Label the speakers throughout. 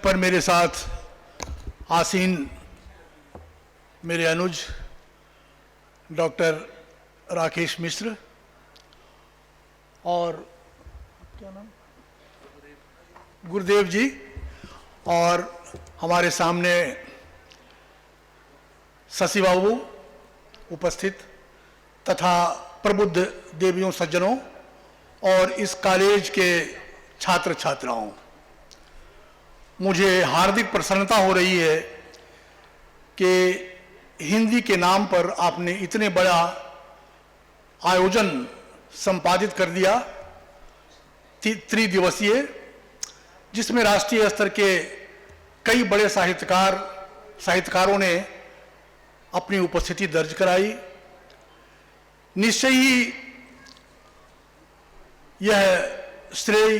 Speaker 1: पर मेरे साथ आसीन मेरे अनुज डॉक्टर राकेश मिश्र और क्या नाम गुरुदेव जी, और हमारे सामने शशि बाबू उपस्थित तथा प्रबुद्ध देवियों सज्जनों और इस कॉलेज के छात्र छात्राओं, मुझे हार्दिक प्रसन्नता हो रही है कि हिंदी के नाम पर आपने इतने बड़ा आयोजन संपादित कर दिया, त्रिदिवसीय, जिसमें राष्ट्रीय स्तर के कई बड़े साहित्यकारों ने अपनी उपस्थिति दर्ज कराई। निश्चय ही यह श्रेय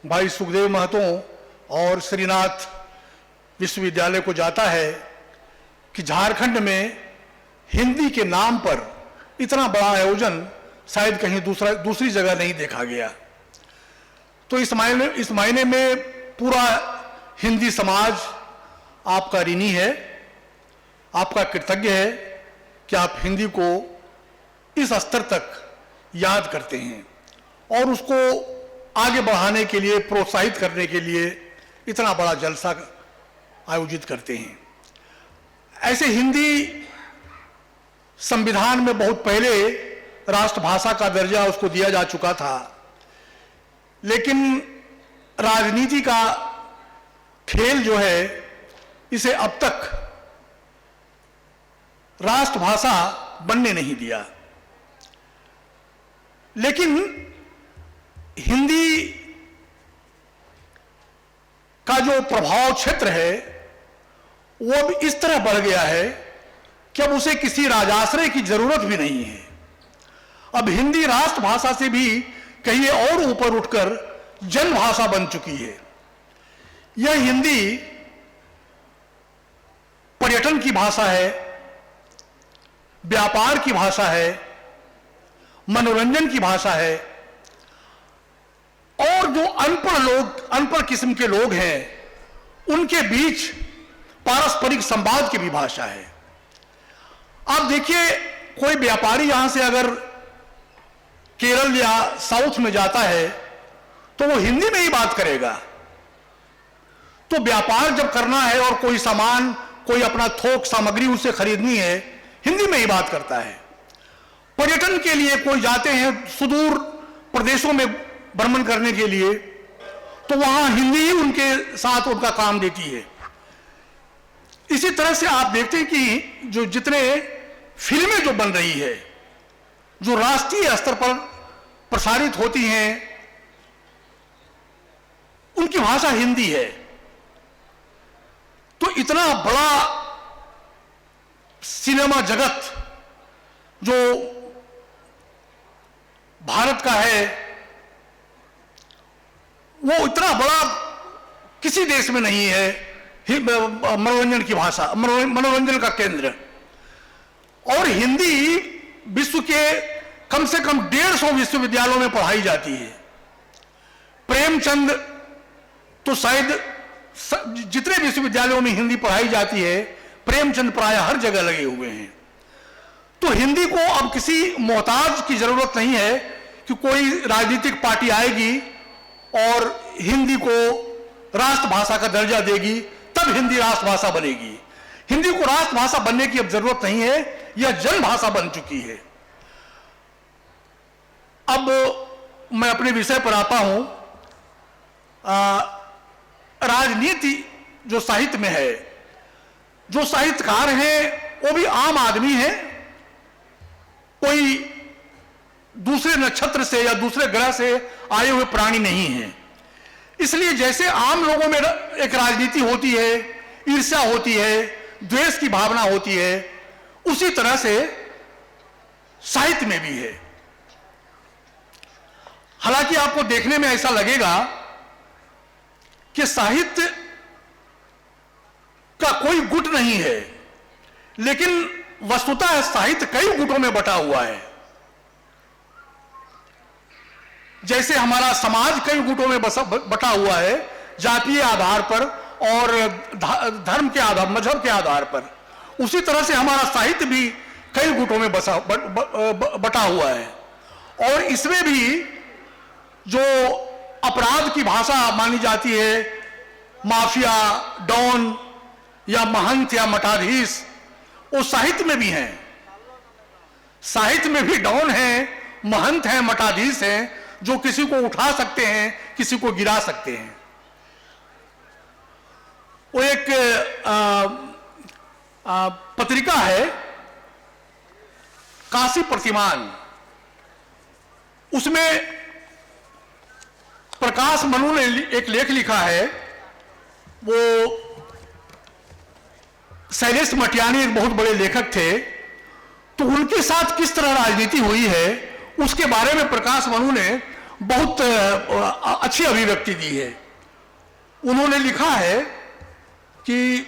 Speaker 1: भाई सुखदेव महतो और श्रीनाथ विश्वविद्यालय को जाता है कि झारखंड में हिंदी के नाम पर इतना बड़ा आयोजन शायद कहीं दूसरी जगह नहीं देखा गया। तो इस मायने में पूरा हिंदी समाज आपका ऋणी है, आपका कृतज्ञ है कि आप हिंदी को इस स्तर तक याद करते हैं और उसको आगे बढ़ाने के लिए, प्रोत्साहित करने के लिए इतना बड़ा जलसा आयोजित करते हैं। ऐसे हिंदी संविधान में बहुत पहले राष्ट्रभाषा का दर्जा उसको दिया जा चुका था, लेकिन राजनीति का खेल जो है इसे अब तक राष्ट्रभाषा बनने नहीं दिया। लेकिन हिंदी का जो प्रभाव क्षेत्र है वो अब इस तरह बढ़ गया है कि अब उसे किसी राजाश्रय की जरूरत भी नहीं है। अब हिंदी राष्ट्रभाषा से भी कहीं और ऊपर उठकर जनभाषा बन चुकी है। यह हिंदी पर्यटन की भाषा है, व्यापार की भाषा है, मनोरंजन की भाषा है, और जो अनपढ़ किस्म के लोग हैं उनके बीच पारस्परिक संवाद की भी भाषा है। आप देखिए, कोई व्यापारी यहां से अगर केरल या साउथ में जाता है तो वो हिंदी में ही बात करेगा। तो व्यापार जब करना है और कोई सामान, कोई अपना थोक सामग्री उससे खरीदनी है, हिंदी में ही बात करता है। पर्यटन के लिए कोई जाते हैं सुदूर प्रदेशों में भ्रमण करने के लिए, तो वहां हिंदी ही उनके साथ उनका काम देती है। इसी तरह से आप देखते हैं कि जो जितने फिल्में जो बन रही है, जो राष्ट्रीय स्तर पर प्रसारित होती हैं, उनकी भाषा हिंदी है। तो इतना बड़ा सिनेमा जगत जो भारत का है, वो इतना बड़ा किसी देश में नहीं है। मनोरंजन की भाषा, मनोरंजन का केंद्र, और हिंदी विश्व के कम से कम 150 विश्वविद्यालयों में पढ़ाई जाती है। प्रेमचंद तो शायद जितने विश्वविद्यालयों में हिंदी पढ़ाई जाती है, प्रेमचंद प्राय हर जगह लगे हुए हैं। तो हिंदी को अब किसी मोहताज की जरूरत नहीं है कि कोई राजनीतिक पार्टी आएगी और हिंदी को राष्ट्रभाषा का दर्जा देगी, तब हिंदी राष्ट्रभाषा बनेगी। हिंदी को राष्ट्रभाषा बनने की अब जरूरत नहीं है, यह जनभाषा बन चुकी है। अब मैं अपने विषय पर आता हूं। राजनीति जो साहित्य में है, जो साहित्यकार हैं वो भी आम आदमी हैं, कोई दूसरे नक्षत्र से या दूसरे ग्रह से आए हुए प्राणी नहीं हैं। इसलिए जैसे आम लोगों में एक राजनीति होती है, ईर्ष्या होती है, द्वेष की भावना होती है, उसी तरह से साहित्य में भी है। हालांकि आपको देखने में ऐसा लगेगा कि साहित्य का कोई गुट नहीं है, लेकिन वस्तुतः साहित्य कई गुटों में बटा हुआ है। जैसे हमारा समाज कई गुटों में बटा हुआ है, जातीय आधार पर और धर्म के आधार, मजहब के आधार पर। उसी तरह से हमारा साहित्य भी कई गुटों में बटा हुआ है, और इसमें भी जो अपराध की भाषा मानी जाती है, माफिया, डॉन या महंत या मठाधीश, वो साहित्य में भी हैं। साहित्य में भी डॉन हैं, महंत हैं, मठाधीश हैं, जो किसी को उठा सकते हैं, किसी को गिरा सकते हैं। वो एक पत्रिका है काशी प्रतिमान, उसमें प्रकाश मनु ने एक लेख लिखा है। वो शैलेश मटियानी एक बहुत बड़े लेखक थे, तो उनके साथ किस तरह राजनीति हुई है उसके बारे में प्रकाश मनु ने बहुत अच्छी अभिव्यक्ति दी है। उन्होंने लिखा है कि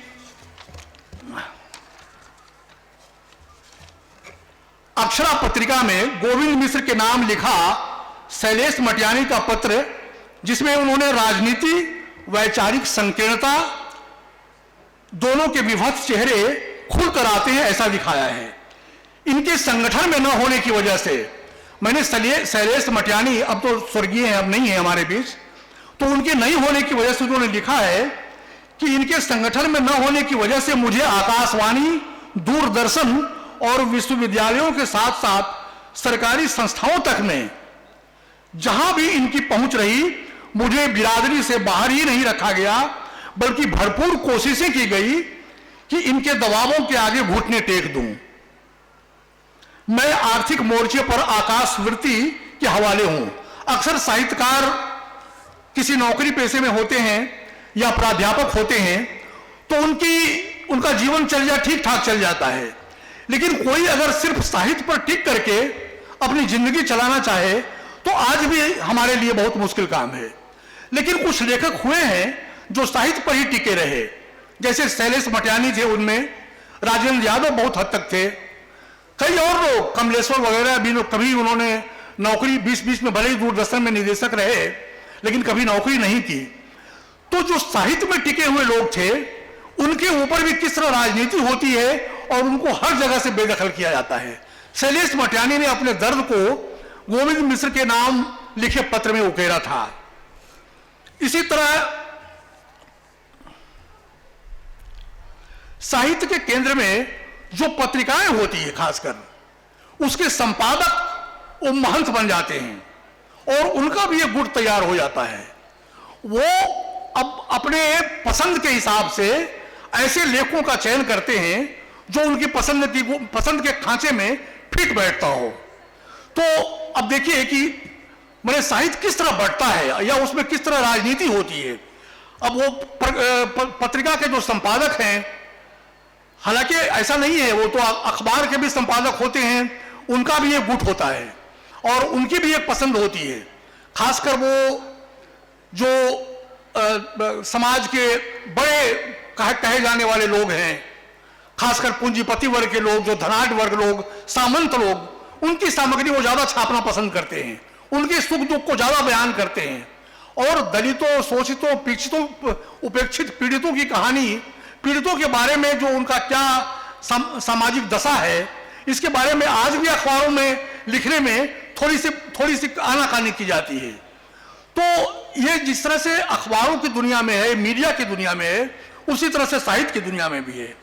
Speaker 1: अक्षरा पत्रिका में गोविंद मिश्र के नाम लिखा शैलेश मटियानी का पत्र, जिसमें उन्होंने राजनीति, वैचारिक संकीर्णता, दोनों के विभत्स चेहरे खुलकर आते हैं, ऐसा दिखाया है। इनके संगठन में न होने की वजह से, मैंने शैलेश मटियानी अब तो स्वर्गीय हैं, अब नहीं है हमारे बीच, तो उनके नहीं होने की वजह से उन्होंने लिखा है कि इनके संगठन में न होने की वजह से मुझे आकाशवाणी, दूरदर्शन और विश्वविद्यालयों के साथ साथ सरकारी संस्थाओं तक में जहां भी इनकी पहुंच रही, मुझे बिरादरी से बाहर ही नहीं रखा गया, बल्कि भरपूर कोशिशें की गई कि इनके दबावों के आगे घुटने टेक दूं। मैं आर्थिक मोर्चे पर आकाशवृत्ति के हवाले हूं। अक्सर साहित्यकार किसी नौकरी पेशे में होते हैं या प्राध्यापक होते हैं, तो उनका जीवन चर्या ठीक ठाक चल जाता है, लेकिन कोई अगर सिर्फ साहित्य पर टिक करके अपनी जिंदगी चलाना चाहे तो आज भी हमारे लिए बहुत मुश्किल काम है। लेकिन कुछ लेखक हुए हैं जो साहित्य पर ही टिके रहे, जैसे शैलेश मटियानी थे, उनमें राजेंद्र यादव बहुत हद तक थे, कई और लोग, कमलेश्वर वगैरह भी, कभी उन्होंने नौकरी बीच में, भले ही दूरदर्शन में निदेशक रहे, लेकिन कभी नौकरी नहीं की। तो जो साहित्य में टिके हुए लोग थे, उनके ऊपर भी किस तरह राजनीति होती है और उनको हर जगह से बेदखल किया जाता है। शैलेश मटियानी ने अपने दर्द को गोविंद मिश्र के नाम लिखे पत्र में उकेरा था। इसी तरह साहित्य के केंद्र में जो पत्रिकाएं होती है, खासकर उसके संपादक वो महंत बन जाते हैं और उनका भी एक गुट तैयार हो जाता है। वो अब अपने पसंद के हिसाब से ऐसे लेखों का चयन करते हैं जो उनकी पसंद के खांचे में फिट बैठता हो। तो अब देखिए कि मैंने साहित्य किस तरह बढ़ता है या उसमें किस तरह राजनीति होती है। अब वो पत्रिका के जो संपादक हैं, हालांकि ऐसा नहीं है, वो तो अखबार के भी संपादक होते हैं, उनका भी एक गुट होता है और उनकी भी एक पसंद होती है। खासकर वो जो समाज के बड़े कहे जाने वाले लोग हैं, खासकर पूंजीपति वर्ग के लोग, जो धनाढ़ वर्ग लोग, सामंत लोग, उनकी सामग्री वो ज्यादा छापना पसंद करते हैं, उनके सुख दुख को ज्यादा बयान करते हैं। और दलितों, शोषितों, पीड़ितों, उपेक्षित पीड़ितों की कहानी, पीड़ितों के बारे में जो उनका क्या सामाजिक दशा है, इसके बारे में आज भी अखबारों में लिखने में थोड़ी सी आनाकानी की जाती है। तो ये जिस तरह से अखबारों की दुनिया में है, मीडिया की दुनिया में है, उसी तरह से साहित्य की दुनिया में भी है।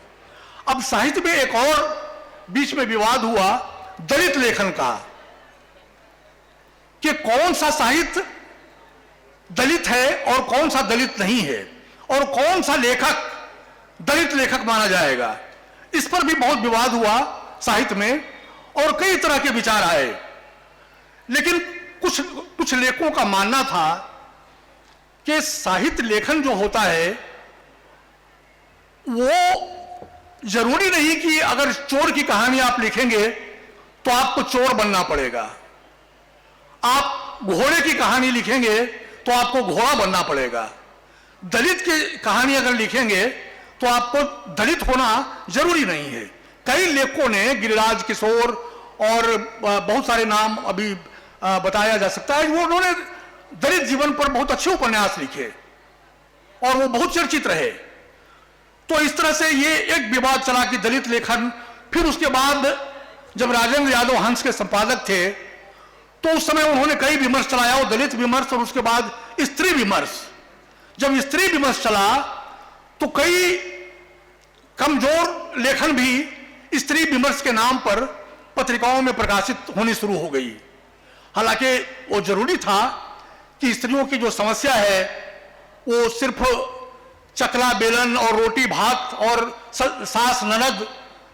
Speaker 1: अब साहित्य में एक और बीच में विवाद हुआ दलित लेखन का, कि कौन सा साहित्य दलित है और कौन सा दलित नहीं है, और कौन सा लेखक दलित लेखक माना जाएगा। इस पर भी बहुत विवाद हुआ साहित्य में और कई तरह के विचार आए। लेकिन कुछ लेखकों का मानना था कि साहित्य लेखन जो होता है वो जरूरी नहीं कि अगर चोर की कहानी आप लिखेंगे तो आपको चोर बनना पड़ेगा, आप घोड़े की कहानी लिखेंगे तो आपको घोड़ा बनना पड़ेगा, दलित की कहानी अगर लिखेंगे तो आपको दलित होना जरूरी नहीं है। कई लेखकों ने, गिरिराज किशोर और बहुत सारे नाम अभी बताया जा सकता है, वो उन्होंने दलित जीवन पर बहुत अच्छे उपन्यास लिखे और वो बहुत चर्चित रहे। तो इस तरह से ये एक विवाद चला कि दलित लेखन। फिर उसके बाद जब राजेंद्र यादव हंस के संपादक थे तो उस समय उन्होंने कई विमर्श चलाया, वो दलित विमर्श और उसके बाद स्त्री विमर्श। जब स्त्री विमर्श चला तो कई कमजोर लेखन भी स्त्री विमर्श के नाम पर पत्रिकाओं में प्रकाशित होनी शुरू हो गई। हालांकि वो जरूरी था कि स्त्रियों की जो समस्या है वो सिर्फ चकला बेलन और रोटी भात और सास ननद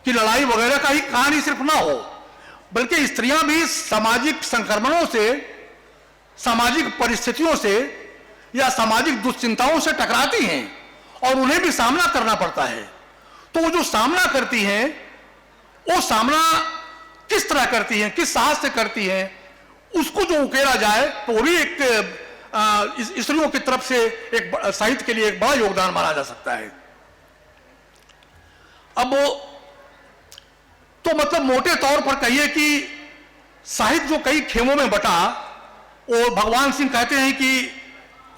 Speaker 1: की लड़ाई वगैरह का ही कहानी सिर्फ ना हो, बल्कि स्त्रियां भी सामाजिक संक्रमणों से, सामाजिक परिस्थितियों से या सामाजिक दुश्चिंताओं से टकराती हैं और उन्हें भी सामना करना पड़ता है। तो वो जो सामना करती हैं वो सामना किस तरह करती हैं, किस साहस से करती हैं, उसको जो उकेरा जाए तो वो भी एक स्त्रियों की तरफ से एक साहित्य के लिए एक बड़ा योगदान माना जा सकता है। अब तो मतलब मोटे तौर पर कहिए कि साहित्य जो कई खेमों में बटा, वो भगवान सिंह कहते हैं कि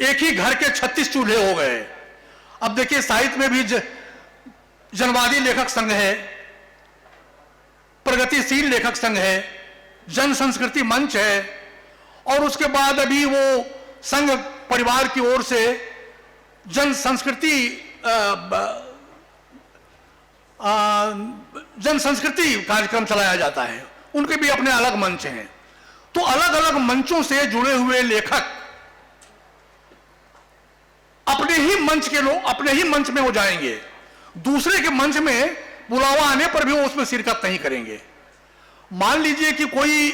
Speaker 1: एक ही घर के 36 चूल्हे हो गए। अब देखिए साहित्य में भी जनवादी लेखक संघ है, प्रगतिशील लेखक संघ है, जन संस्कृति मंच है, और उसके बाद अभी वो संघ परिवार की ओर से जन संस्कृति कार्यक्रम चलाया जाता है। उनके भी अपने अलग मंच हैं। तो अलग अलग मंचों से जुड़े हुए लेखक अपने ही मंच के लोग अपने ही मंच में हो जाएंगे, दूसरे के मंच में बुलावा आने पर भी वो उसमें शिरकत नहीं करेंगे। मान लीजिए कि कोई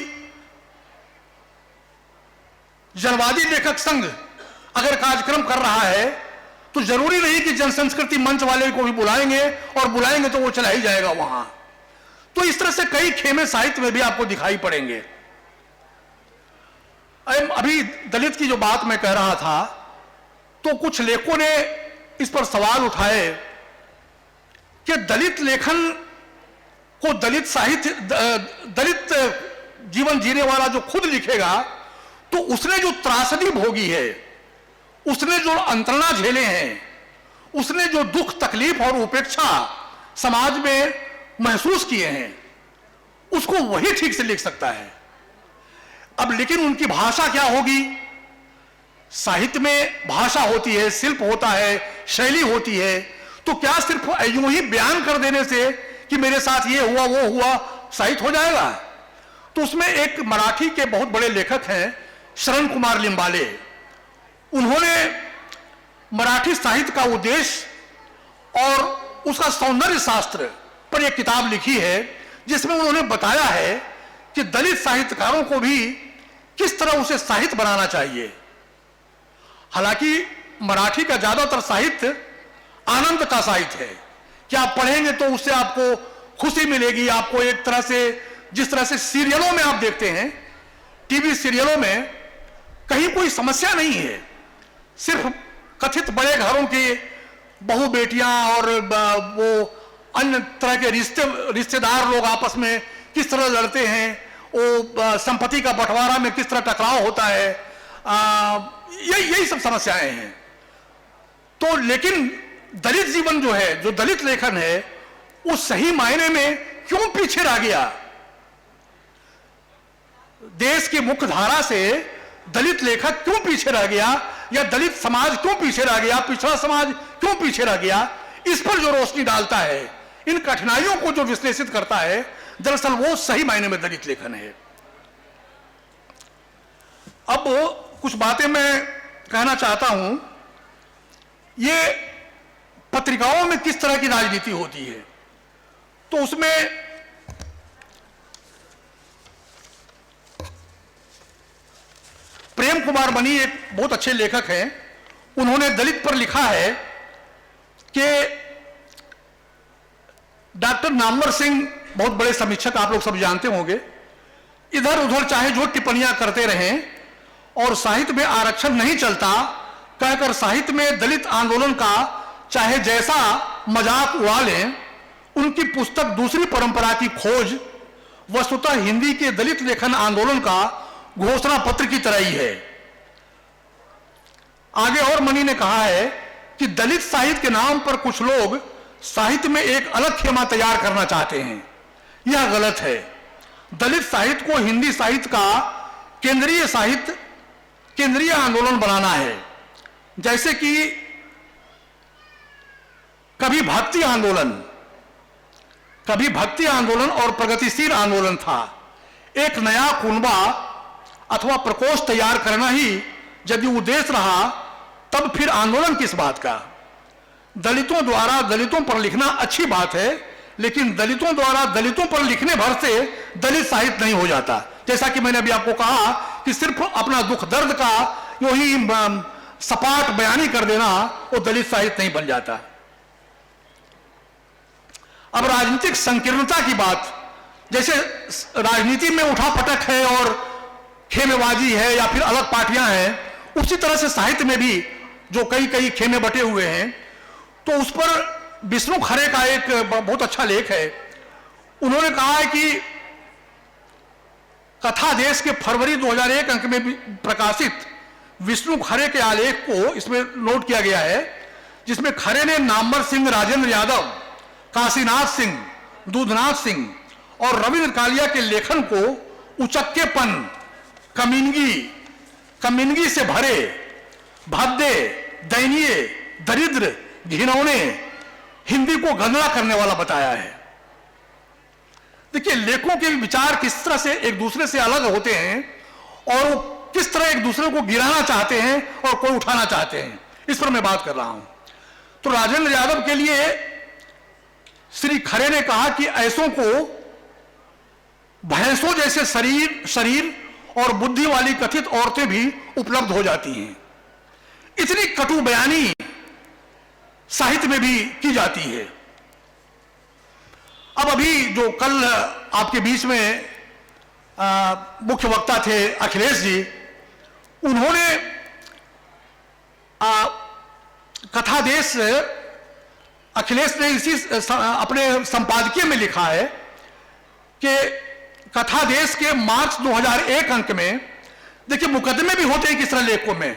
Speaker 1: जनवादी लेखक संघ अगर कार्यक्रम कर रहा है तो जरूरी नहीं कि जनसंस्कृति मंच वाले को भी बुलाएंगे, और बुलाएंगे तो वो चला ही जाएगा वहां। तो इस तरह से कई खेमे साहित्य में भी आपको दिखाई पड़ेंगे। अभी दलित की जो बात मैं कह रहा था तो कुछ लेखकों ने इस पर सवाल उठाए कि दलित लेखन को, दलित साहित्य, दलित जीवन जीने वाला जो खुद लिखेगा तो उसने जो त्रासदी भोगी है, उसने जो अंतरणा झेले हैं, उसने जो दुख तकलीफ और उपेक्षा समाज में महसूस किए हैं, उसको वही ठीक से लिख सकता है। अब लेकिन उनकी भाषा क्या होगी? साहित्य में भाषा होती है, शिल्प होता है, शैली होती है। तो क्या सिर्फ यूं ही बयान कर देने से कि मेरे साथ ये हुआ वो हुआ साहित्य हो जाएगा? तो उसमें एक मराठी के बहुत बड़े लेखक हैं शरण कुमार लिंबाले। उन्होंने मराठी साहित्य का उद्देश्य और उसका सौंदर्य शास्त्र पर एक किताब लिखी है, जिसमें उन्होंने बताया है कि दलित साहित्यकारों को भी किस तरह उसे साहित्य बनाना चाहिए। हालांकि मराठी का ज्यादातर साहित्य आनंद का साहित्य है कि आप पढ़ेंगे तो उससे आपको खुशी मिलेगी। आपको एक तरह से, जिस तरह से सीरियलों में आप देखते हैं, टीवी सीरियलों में कहीं कोई समस्या नहीं है, सिर्फ कथित बड़े घरों की बहू बेटियां और वो अन्य तरह के रिश्तेदार लोग आपस में किस तरह लड़ते हैं, वो संपत्ति का बंटवारा में किस तरह टकराव होता है, यही सब समस्याएं हैं। तो लेकिन दलित जीवन जो है, जो दलित लेखन है, वो सही मायने में क्यों पीछे रह गया? देश की मुख्य धारा से दलित लेखक क्यों पीछे रह गया, या दलित समाज क्यों पीछे रह गया, पिछड़ा समाज क्यों पीछे रह गया? इस पर जो रोशनी डालता है, इन कठिनाइयों को जो विश्लेषित करता है, दरअसल वो सही मायने में दलित लेखन है। अब कुछ बातें मैं कहना चाहता हूं। ये पत्रिकाओं में किस तरह की राजनीति होती है, तो उसमें प्रेम कुमार मनी एक बहुत अच्छे लेखक हैं। उन्होंने दलित पर लिखा है कि डॉक्टर नामवर सिंह बहुत बड़े समीक्षक, आप लोग सब जानते होंगे, इधर उधर चाहे जो टिप्पणियां करते रहें और साहित्य में आरक्षण नहीं चलता कहकर साहित्य में दलित आंदोलन का चाहे जैसा मजाक उड़ा लें, उनकी पुस्तक दूसरी परंपरा की खोज वस्तुतः हिंदी के दलित लेखन आंदोलन का घोषणा पत्र की तरह ही है। आगे और मनी ने कहा है कि दलित साहित्य के नाम पर कुछ लोग साहित्य में एक अलग खेमा तैयार करना चाहते हैं। यह गलत है। दलित साहित्य को हिंदी साहित्य का केंद्रीय साहित्य, केंद्रीय आंदोलन बनाना है। जैसे कि कभी भक्ति आंदोलन और प्रगतिशील आंदोलन था। एक नया कुनबा अथवा प्रकोष्ठ तैयार करना ही यदि उद्देश्य रहा, तब फिर आंदोलन किस बात का। दलितों द्वारा दलितों पर लिखना अच्छी बात है, लेकिन दलितों द्वारा दलितों पर लिखने भर से दलित साहित्य नहीं हो जाता। जैसा कि मैंने अभी आपको कहा कि सिर्फ अपना दुख दर्द का यूं ही सपाट बयानी कर देना वो दलित साहित्य नहीं बन जाता। अब राजनीतिक संकीर्णता की बात, जैसे राजनीति में उठापटक है और खेमेबाजी है या फिर अलग पार्टियां हैं, उसी तरह से साहित्य में भी जो कई कई खेमे बटे हुए हैं, तो उस पर विष्णु खरे का एक बहुत अच्छा लेख है। उन्होंने कहा है कि कथा देश के फरवरी 2001 अंक में प्रकाशित विष्णु खरे के आलेख को इसमें नोट किया गया है, जिसमें खरे ने नामवर सिंह, राजेंद्र यादव, काशीनाथ सिंह, दूधनाथ सिंह और रविंद्र कालिया के लेखन को उचक्केपन, कमीनगी से भरे, भद्दे, दयनीय, दरिद्र, घिनौने, हिंदी को गंदा करने वाला बताया है। देखिए, लेखों के विचार किस तरह से एक दूसरे से अलग होते हैं और वो किस तरह एक दूसरे को गिराना चाहते हैं और कोई उठाना चाहते हैं, इस पर मैं बात कर रहा हूं। तो राजेंद्र यादव के लिए श्री खरे ने कहा कि ऐसों को भैंसों जैसे शरीर और बुद्धि वाली कथित औरतें भी उपलब्ध हो जाती हैं। इतनी कटु बयानी साहित्य में भी की जाती है। अब अभी जो कल आपके बीच में मुख्य वक्ता थे अखिलेश जी, उन्होंने कथा देश, अखिलेश ने इसी अपने संपादकीय में लिखा है कि कथा देश के मार्च 2001 अंक में, देखिए मुकदमे भी होते हैं किस तरह लेखों में,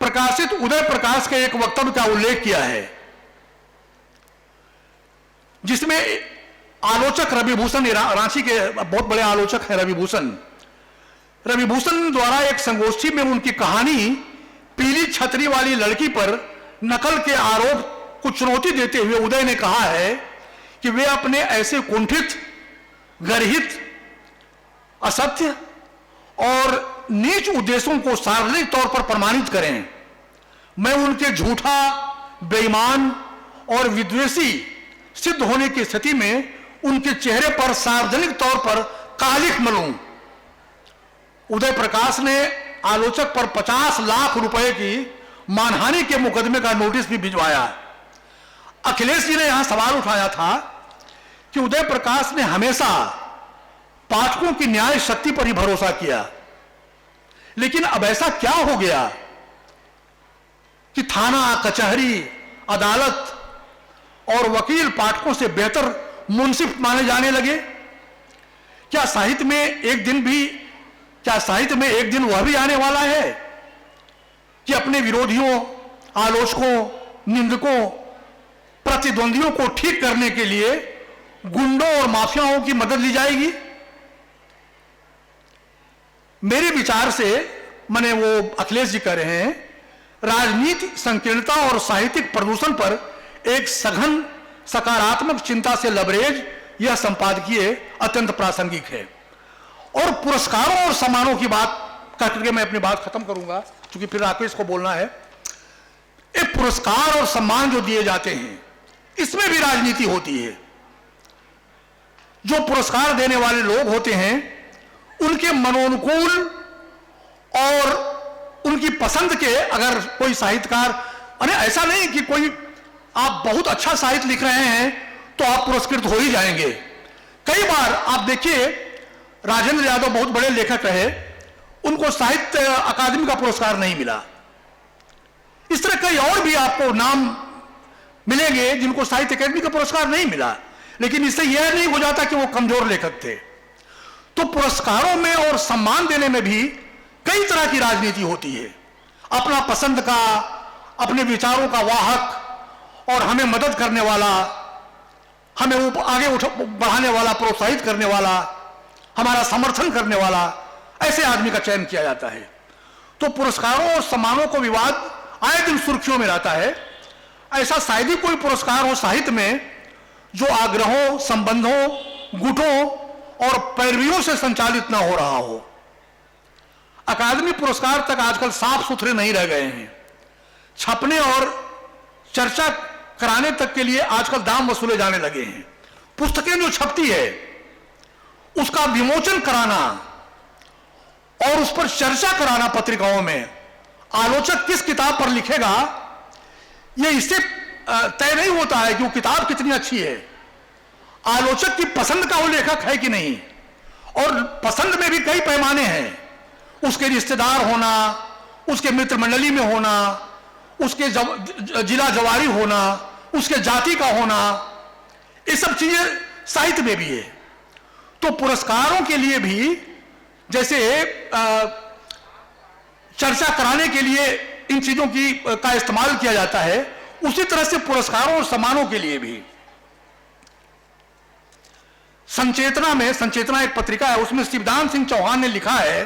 Speaker 1: प्रकाशित उदय प्रकाश के एक वक्तव्य का उल्लेख किया है, जिसमें आलोचक रविभूषण, रांची के बहुत बड़े आलोचक हैं रविभूषण द्वारा एक संगोष्ठी में उनकी कहानी पीली छतरी वाली लड़की पर नकल के आरोप को चुनौती देते हुए उदय ने कहा है कि वे अपने ऐसे कुंठित, गर्हित, असत्य और नीच उद्देश्यों को सार्वजनिक तौर पर प्रमाणित करें। मैं उनके झूठा, बेईमान और विद्वेषी सिद्ध होने की स्थिति में उनके चेहरे पर सार्वजनिक तौर पर कालिख मलूं। उदय प्रकाश ने आलोचक पर 50 लाख रुपए की मानहानि के मुकदमे का नोटिस भी भिजवाया। अखिलेश जी ने यहां सवाल उठाया था कि उदय प्रकाश ने हमेशा पाठकों की न्याय शक्ति पर ही भरोसा किया, लेकिन अब ऐसा क्या हो गया कि थाना, कचहरी, अदालत और वकील पाठकों से बेहतर मुंसिफ माने जाने लगे? क्या साहित्य में एक दिन वह भी आने वाला है कि अपने विरोधियों, आलोचकों, निंदकों, प्रतिद्वंदियों को ठीक करने के लिए गुंडों और माफियाओं की मदद ली जाएगी? मेरे विचार से, माने वो अखिलेश जी कह रहे हैं, राजनीति संकीर्णता और साहित्यिक प्रदूषण पर एक सघन सकारात्मक चिंता से लबरेज यह संपादकीय अत्यंत प्रासंगिक है। और पुरस्कारों और सम्मानों की बात करके मैं अपनी बात खत्म करूंगा, क्योंकि फिर राकेश को बोलना है। ये पुरस्कार और सम्मान जो दिए जाते हैं, इसमें भी राजनीति होती है। जो पुरस्कार देने वाले लोग होते हैं, उनके मनोनुकूल और उनकी पसंद के अगर कोई साहित्यकार, अरे ऐसा नहीं कि कोई आप बहुत अच्छा साहित्य लिख रहे हैं तो आप पुरस्कृत हो ही जाएंगे। कई बार आप देखिए, राजेंद्र यादव बहुत बड़े लेखक रहे, उनको साहित्य अकादमी का पुरस्कार नहीं मिला। इस तरह कई और भी आपको नाम मिलेंगे जिनको साहित्य अकादमी का पुरस्कार नहीं मिला, लेकिन इससे यह नहीं हो जाता कि वो कमजोर लेखक थे। तो पुरस्कारों में और सम्मान देने में भी कई तरह की राजनीति होती है। अपना पसंद का, अपने विचारों का वाहक और हमें मदद करने वाला, हमें आगे बढ़ाने वाला, प्रोत्साहित करने वाला, हमारा समर्थन करने वाला, ऐसे आदमी का चयन किया जाता है। तो पुरस्कारों और सम्मानों को विवाद आए दिन सुर्खियों में रहता है। ऐसा शायद ही कोई पुरस्कार हो साहित्य में जो आग्रहों, संबंधों, गुटों और पैरवियों से संचालित ना हो रहा हो। अकादमी पुरस्कार तक आजकल साफ सुथरे नहीं रह गए हैं। छपने और चर्चा कराने तक के लिए आजकल दाम वसूले जाने लगे हैं। पुस्तकें जो छपती है उसका विमोचन कराना और उस पर चर्चा कराना पत्रिकाओं में, आलोचक किस किताब पर लिखेगा यह इससे तय नहीं होता है कि वो किताब कितनी अच्छी है। आलोचक की पसंद का वो लेखक है कि नहीं, और पसंद में भी कई पैमाने हैं। उसके रिश्तेदार होना, उसके मित्र मंडली में होना, उसके जिला जवारी होना, उसके जाति का होना, ये सब चीजें साहित्य में भी है। तो पुरस्कारों के लिए भी जैसे चर्चा कराने के लिए इन चीजों का इस्तेमाल किया जाता है, उसी तरह से पुरस्कारों और सम्मानों के लिए भी। संचेतना एक पत्रिका है, उसमें शिवदान सिंह चौहान ने लिखा है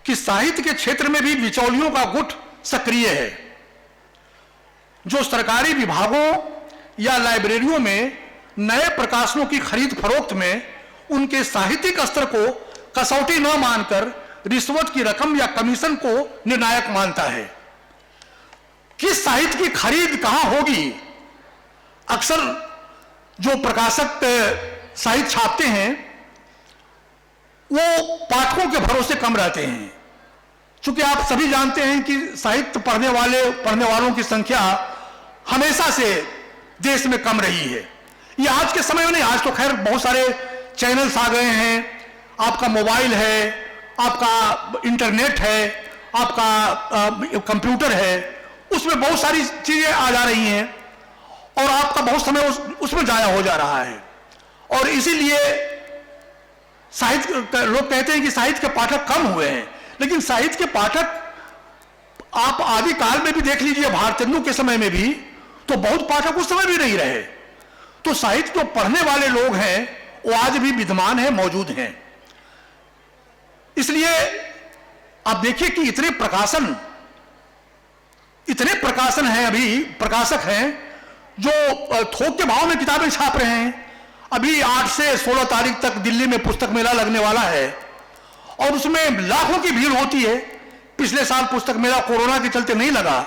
Speaker 1: कि साहित्य के क्षेत्र में भी बिचौलियों का गुट सक्रिय है, जो सरकारी विभागों या लाइब्रेरियों में नए प्रकाशनों की खरीद फरोख्त में उनके साहित्यिक स्तर को कसौटी न मानकर रिश्वत की रकम या कमीशन को निर्णायक मानता है। किस साहित्य की खरीद कहां होगी, अक्सर जो प्रकाशक साहित्य छापते हैं वो पाठकों के भरोसे कम रहते हैं। चूंकि आप सभी जानते हैं कि साहित्य पढ़ने वालों की संख्या हमेशा से देश में कम रही है। ये आज के समय में नहीं, आज तो खैर बहुत सारे चैनल्स आ गए हैं, आपका मोबाइल है, आपका इंटरनेट है, आपका कंप्यूटर है, उसमें बहुत सारी चीजें आ जा रही हैं और आपका बहुत समय उसमें जाया हो जा रहा है। और इसीलिए साहित्य, लोग कहते हैं कि साहित्य के पाठक कम हुए हैं, लेकिन साहित्य के पाठक आप आदि काल में भी देख लीजिए, भारतेंदु के समय में भी तो बहुत पाठक उस समय भी नहीं रहे। तो साहित्य जो पढ़ने वाले लोग हैं वो आज भी विद्यमान हैं, मौजूद हैं। इसलिए आप देखिए कि इतने प्रकाशन हैं, अभी प्रकाशक हैं जो थोक के भाव में किताबें छाप रहे हैं। अभी 8 से 16 तारीख तक दिल्ली में पुस्तक मेला लगने वाला है और उसमें लाखों की भीड़ होती है। पिछले साल पुस्तक मेला कोरोना के चलते नहीं लगा,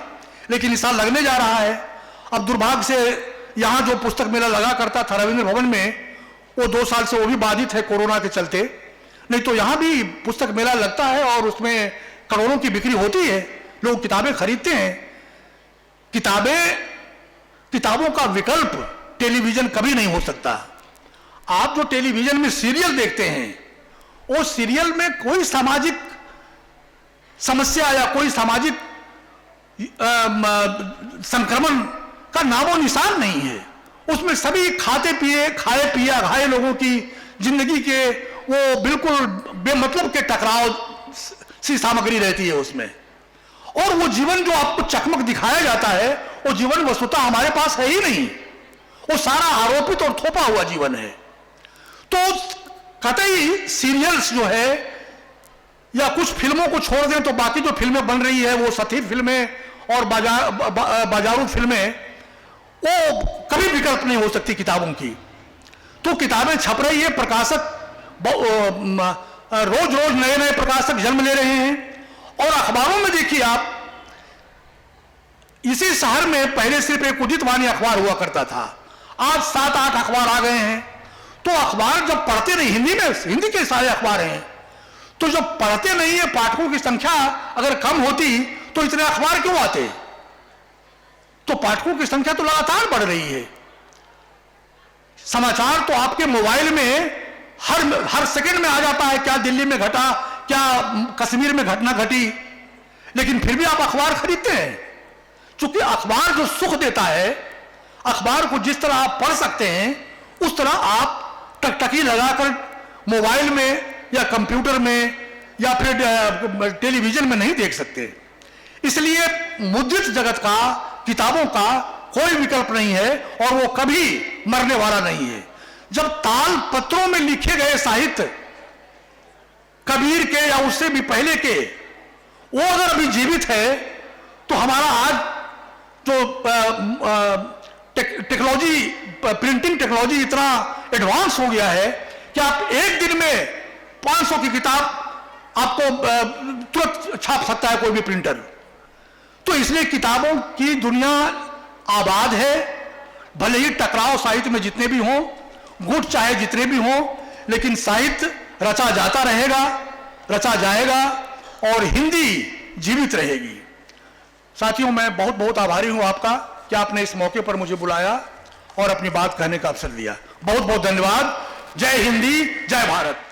Speaker 1: लेकिन इस साल लगने जा रहा है। अब दुर्भाग्य से यहां जो पुस्तक मेला लगा करता था रविंद्र भवन में, वो 2 साल से वो भी बाधित है कोरोना के चलते। नहीं तो यहां भी पुस्तक मेला लगता है और उसमें करोड़ों की बिक्री होती है, लोग किताबें खरीदते हैं। किताबों का विकल्प टेलीविजन कभी नहीं हो सकता। आप जो टेलीविजन में सीरियल देखते हैं, वो सीरियल में कोई सामाजिक समस्या या कोई सामाजिक संक्रमण का नामो निशान नहीं है। उसमें सभी खाए पिए घाये लोगों की जिंदगी के वो बिल्कुल बेमतलब के टकराव सी सामग्री रहती है उसमें। और वो जीवन जो आपको चकमक दिखाया जाता है, वो जीवन वस्तुतः हमारे पास है ही नहीं, वो सारा आरोपित और थोपा हुआ जीवन है। तो कतई सीरियल्स जो है या कुछ फिल्मों को छोड़ दें तो बाकी जो फिल्में बन रही है वो सती फिल्में और बाजारू फिल्में, वो कभी विकल्प नहीं हो सकती किताबों की। तो किताबें छप रही है, प्रकाशक रोज रोज नए नए प्रकाशक जन्म ले रहे हैं। और अखबारों में देखिए आप, इसी शहर में पहले सिर्फ एक उदित वाणी अखबार हुआ करता था, आज 7-8 अखबार आ गए हैं। तो अखबार जब पढ़ते नहीं, हिंदी के सारे अखबार हैं, तो जब पढ़ते नहीं है पाठकों की संख्या अगर कम होती तो इतने अखबार क्यों आते? तो पाठकों की संख्या तो लगातार बढ़ रही है। समाचार तो आपके मोबाइल में हर सेकंड में आ जाता है, क्या दिल्ली में घटा, क्या कश्मीर में घटना घटी, लेकिन फिर भी आप अखबार खरीदते हैं। चूंकि अखबार जो सुख देता है, अखबार को जिस तरह आप पढ़ सकते हैं उस तरह आप टकटकी लगाकर मोबाइल में या कंप्यूटर में या फिर टेलीविजन में नहीं देख सकते। इसलिए मुद्रित जगत का, किताबों का कोई विकल्प नहीं है और वो कभी मरने वाला नहीं है। जब ताल पत्रों में लिखे गए साहित्य कबीर के या उससे भी पहले के वो अगर अभी जीवित है, तो हमारा आज जो टेक्नोलॉजी, प्रिंटिंग टेक्नोलॉजी इतना एडवांस हो गया है कि आप एक दिन में 500 की किताब आपको तुरंत छाप सकता है कोई भी प्रिंटर। तो इसलिए किताबों की दुनिया आबाद है, भले ही टकराव साहित्य में जितने भी हों, गुट चाहे जितने भी हों, लेकिन साहित्य रचा जाता रहेगा, रचा जाएगा और हिंदी जीवित रहेगी। साथियों, मैं बहुत बहुत आभारी हूं आपका कि आपने इस मौके पर मुझे बुलाया और अपनी बात कहने का अवसर दिया। बहुत बहुत धन्यवाद। जय हिंदी, जय भारत।